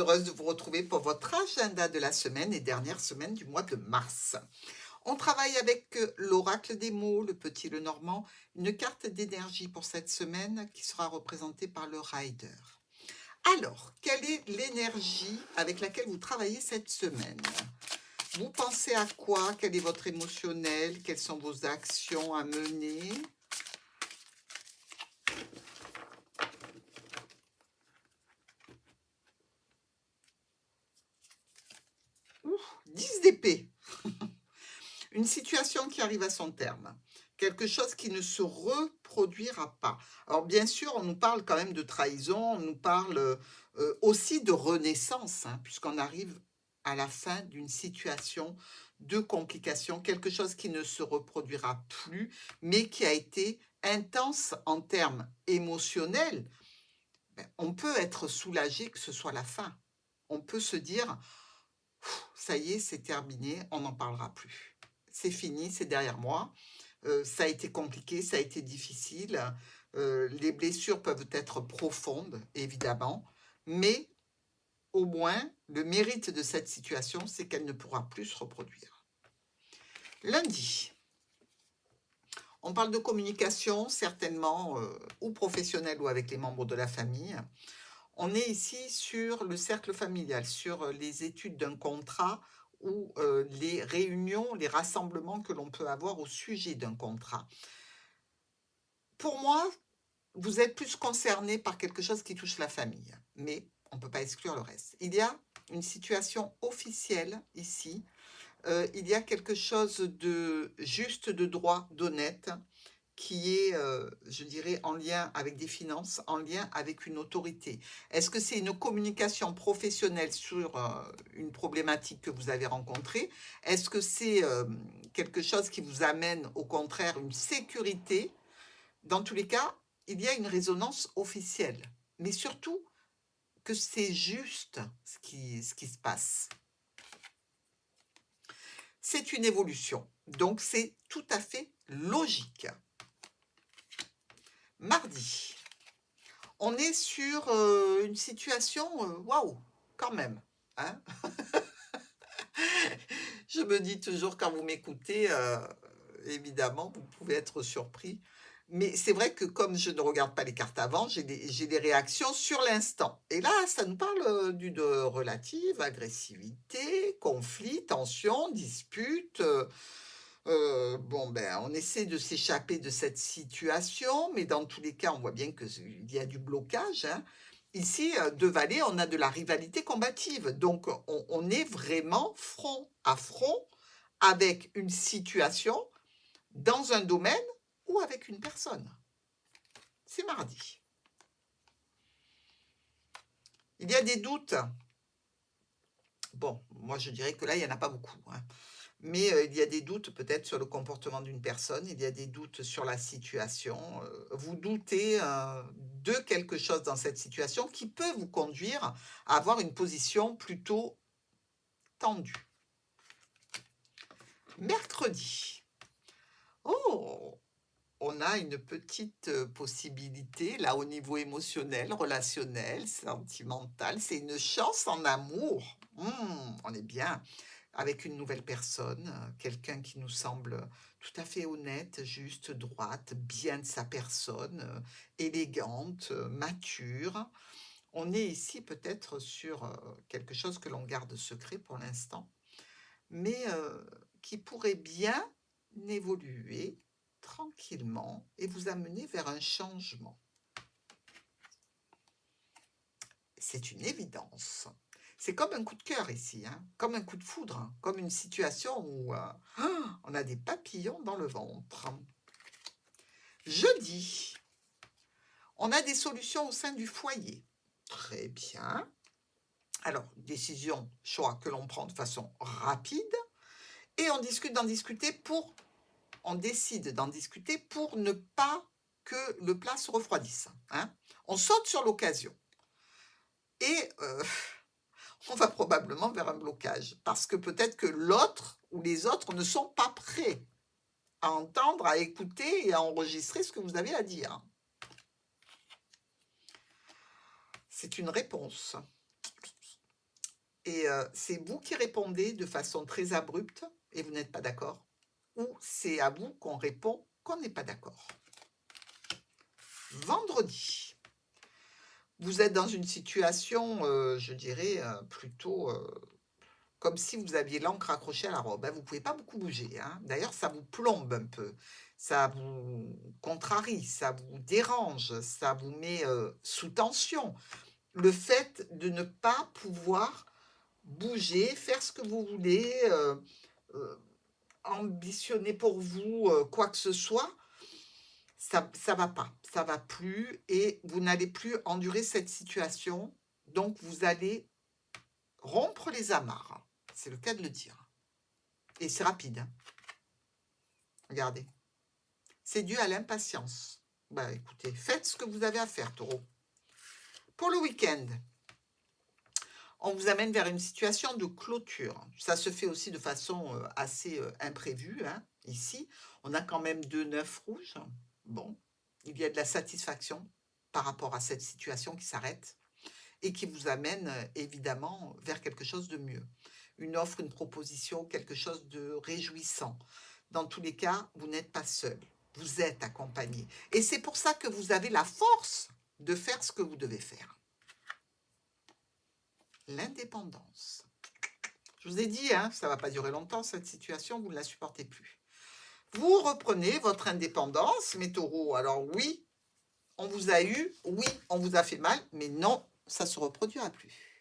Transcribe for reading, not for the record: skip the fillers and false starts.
heureuse de vous retrouver pour votre agenda de la semaine et dernière semaine du mois de mars. On travaille avec l'oracle des mots, le petit Lenormand, une carte d'énergie pour cette semaine qui sera représentée par le Rider. Alors, quelle est l'énergie avec laquelle vous travaillez cette semaine? Vous pensez à quoi? Quel est votre émotionnel? Quelles sont vos actions à mener? Ouh, 10 d'épée. Une situation qui arrive à son terme. Quelque chose qui ne se reproduira pas. Alors bien sûr, on nous parle quand même de trahison, on nous parle aussi de renaissance, hein, puisqu'on arrive à la fin d'une situation de complication, quelque chose qui ne se reproduira plus, mais qui a été intense en termes émotionnels. On peut être soulagé que ce soit la fin. On peut se dire, ça y est, c'est terminé, on n'en parlera plus. C'est fini, c'est derrière moi. Ça a été compliqué, ça a été difficile. Les blessures peuvent être profondes, évidemment, mais au moins, le mérite de cette situation, c'est qu'elle ne pourra plus se reproduire. Lundi, on parle de communication, certainement, ou professionnelle ou avec les membres de la famille. On est ici sur le cercle familial, sur les études d'un contrat ou les réunions, les rassemblements que l'on peut avoir au sujet d'un contrat. Pour moi, vous êtes plus concerné par quelque chose qui touche la famille, mais on ne peut pas exclure le reste. Il y a une situation officielle ici, il y a quelque chose de juste, de droit, d'honnête, qui est, je dirais, en lien avec des finances, en lien avec une autorité. Est-ce que c'est une communication professionnelle sur une problématique que vous avez rencontrée? Est-ce que c'est quelque chose qui vous amène, au contraire, une sécurité? Dans tous les cas, il y a une résonance officielle, mais surtout que c'est juste ce qui se passe. C'est une évolution, donc c'est tout à fait logique. Mardi, on est sur une situation, waouh, quand même, hein. Je me dis toujours quand vous m'écoutez, évidemment, vous pouvez être surpris. Mais c'est vrai que comme je ne regarde pas les cartes avant, j'ai des réactions sur l'instant. Et là, ça nous parle d'une relative agressivité, conflit, tension, dispute. Bon, ben, on essaie de s'échapper de cette situation, mais dans tous les cas, on voit bien qu'il y a du blocage, hein. Ici, de Vallée, on a de la rivalité combative. Donc, on est vraiment front à front avec une situation dans un domaine ou avec une personne. C'est mardi. Il y a des doutes. Bon, moi je dirais que là, il n'y en a pas beaucoup, hein. Mais il y a des doutes peut-être sur le comportement d'une personne, il y a des doutes sur la situation. Vous doutez de quelque chose dans cette situation qui peut vous conduire à avoir une position plutôt tendue. Mercredi. Oh, on a une petite possibilité là au niveau émotionnel, relationnel, sentimental. C'est une chance en amour. On est bien avec une nouvelle personne, quelqu'un qui nous semble tout à fait honnête, juste, droite, bien de sa personne, élégante, mature. On est ici peut-être sur quelque chose que l'on garde secret pour l'instant, mais qui pourrait bien évoluer tranquillement et vous amener vers un changement. C'est une évidence. C'est comme un coup de cœur ici, hein, comme un coup de foudre, hein, comme une situation où on a des papillons dans le ventre. Jeudi, on a des solutions au sein du foyer. Très bien. Alors, décision, choix que l'on prend de façon rapide et on décide d'en discuter pour ne pas que le plat se refroidisse, hein. On saute sur l'occasion et on va probablement vers un blocage parce que peut-être que l'autre ou les autres ne sont pas prêts à entendre, à écouter et à enregistrer ce que vous avez à dire. C'est une réponse. Et c'est vous qui répondez de façon très abrupte et vous n'êtes pas d'accord. Ou c'est à vous qu'on répond qu'on n'est pas d'accord. Vendredi, vous êtes dans une situation, je dirais, plutôt comme si vous aviez l'encre accrochée à la robe. Hein. Vous ne pouvez pas beaucoup bouger. Hein. D'ailleurs, ça vous plombe un peu. Ça vous contrarie, ça vous dérange, ça vous met sous tension. Le fait de ne pas pouvoir bouger, faire ce que vous voulez, euh, ambitionner pour vous quoi que ce soit, ça va pas, ça va plus et vous n'allez plus endurer cette situation. Donc, vous allez rompre les amarres. C'est le cas de le dire. Et c'est rapide. Hein. Regardez. C'est dû à l'impatience. Bah, écoutez, faites ce que vous avez à faire, Taureau. Pour le week-end, on vous amène vers une situation de clôture. Ça se fait aussi de façon assez imprévue. Hein. Ici, on a quand même 2 9 rouges. Bon, il y a de la satisfaction par rapport à cette situation qui s'arrête et qui vous amène évidemment vers quelque chose de mieux. Une offre, une proposition, quelque chose de réjouissant. Dans tous les cas, vous n'êtes pas seul. Vous êtes accompagné. Et c'est pour ça que vous avez la force de faire ce que vous devez faire. L'indépendance. Je vous ai dit, hein, ça ne va pas durer longtemps cette situation, vous ne la supportez plus. Vous reprenez votre indépendance, mes taureaux. Alors oui, on vous a eu, oui, on vous a fait mal, mais non, ça ne se reproduira plus.